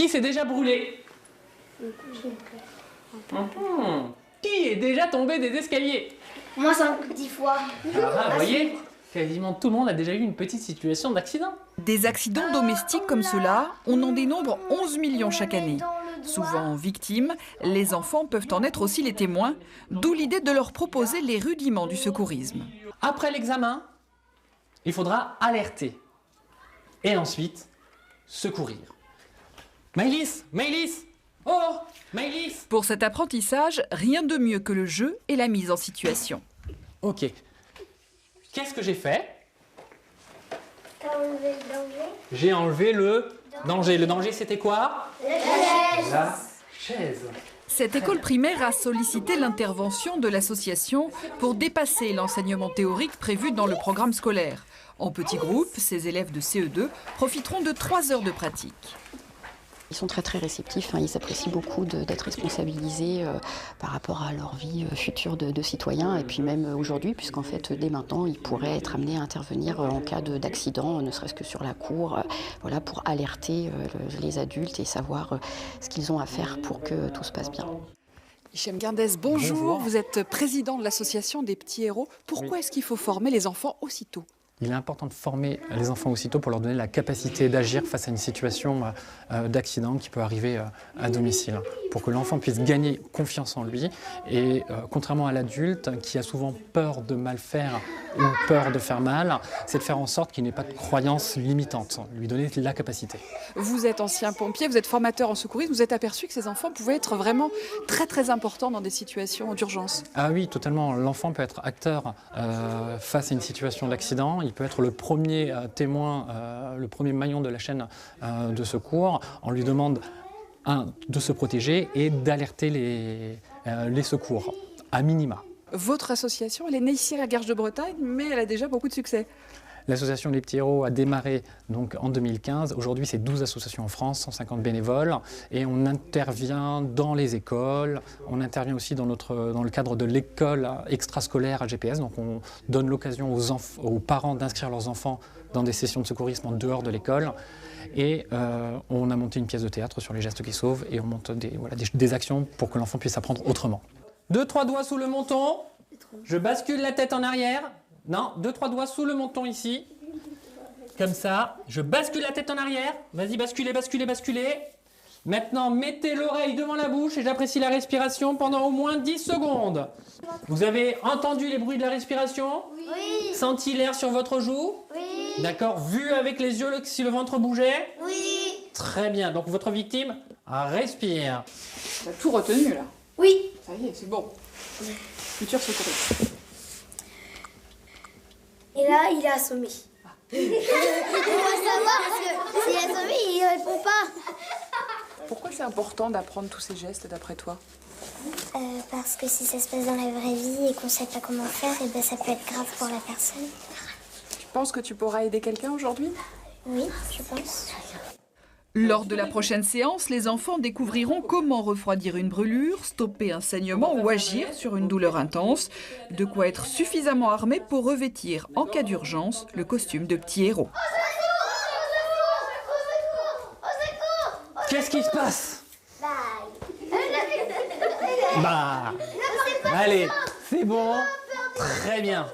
Qui s'est déjà brûlé? Qui est déjà tombé des escaliers? Moi, 10 fois. Ah, vous voyez, quasiment tout le monde a déjà eu une petite situation d'accident. Des accidents domestiques comme cela, on en dénombre 11 millions chaque année. Souvent victimes, les enfants peuvent en être aussi les témoins, d'où l'idée de leur proposer les rudiments du secourisme. Après l'examen, il faudra alerter et ensuite secourir. Maëlys, Maëlys, oh, Maëlys. Pour cet apprentissage, rien de mieux que le jeu et la mise en situation. Ok. Qu'est-ce que j'ai fait? T'as enlevé le danger? J'ai enlevé le danger. Le danger, c'était quoi? La chaise. Cette école primaire a sollicité l'intervention de l'association pour dépasser l'enseignement théorique prévu dans le programme scolaire. En petits groupes, ces élèves de CE2 profiteront de 3 heures de pratique. Ils sont très réceptifs, hein. Ils apprécient beaucoup d'être responsabilisés par rapport à leur vie future de citoyens et puis même aujourd'hui, puisqu'en fait dès maintenant ils pourraient être amenés à intervenir en cas d'accident, ne serait-ce que sur la cour, voilà, pour alerter les adultes et savoir ce qu'ils ont à faire pour que tout se passe bien. Hichem Guindès, bonjour. Vous êtes président de l'association des petits héros. Pourquoi est-ce qu'il faut former les enfants aussitôt ? Il est important de former les enfants aussitôt pour leur donner la capacité d'agir face à une situation d'accident qui peut arriver à domicile, pour que l'enfant puisse gagner confiance en lui et contrairement à l'adulte qui a souvent peur de mal faire ou peur de faire mal, c'est de faire en sorte qu'il n'ait pas de croyances limitantes, lui donner la capacité. Vous êtes ancien pompier, vous êtes formateur en secourisme, vous êtes aperçu que ces enfants pouvaient être vraiment très importants dans des situations d'urgence. Ah oui, totalement. L'enfant peut être acteur face à une situation d'accident. Il peut être le premier témoin, le premier maillon de la chaîne de secours. On lui demande de se protéger et d'alerter les secours, à minima. Votre association, elle est née ici à la Garges de Bretagne, mais elle a déjà beaucoup de succès. L'association Les Petits Héros a démarré donc en 2015. Aujourd'hui, c'est 12 associations en France, 150 bénévoles. Et on intervient dans les écoles. On intervient aussi dans le cadre de l'école extrascolaire à GPS. Donc on donne l'occasion aux parents d'inscrire leurs enfants dans des sessions de secourisme en dehors de l'école. Et on a monté une pièce de théâtre sur les gestes qui sauvent. Et on monte des actions pour que l'enfant puisse apprendre autrement. 2-3 doigts sous le menton. Je bascule la tête en arrière. Non, 2-3 doigts sous le menton ici. Comme ça. Je bascule la tête en arrière. Vas-y, basculez, basculez, basculez. Maintenant, mettez l'oreille devant la bouche et j'apprécie la respiration pendant au moins 10 secondes. Vous avez entendu les bruits de la respiration? Oui. Senti l'air sur votre joue? Oui. D'accord. Vu avec les yeux si le ventre bougeait? Oui. Très bien. Donc votre victime respire. Tu as tout retenu là. Oui. Ça y est, c'est bon. Futur secouriste. Et là, il est assommé. On va savoir parce que s'il est assommé, il répond pas. Pourquoi c'est important d'apprendre tous ces gestes d'après toi? Parce que si ça se passe dans la vraie vie et qu'on sait pas comment faire, et ben ça peut être grave pour la personne. Tu penses que tu pourras aider quelqu'un aujourd'hui? Oui, je pense. Lors de la prochaine séance, les enfants découvriront comment refroidir une brûlure, stopper un saignement ou agir sur une douleur intense. De quoi être suffisamment armé pour revêtir, en cas d'urgence, le costume de petit héros. Qu'est-ce qui se passe? Bah, allez, c'est bon. Très bien.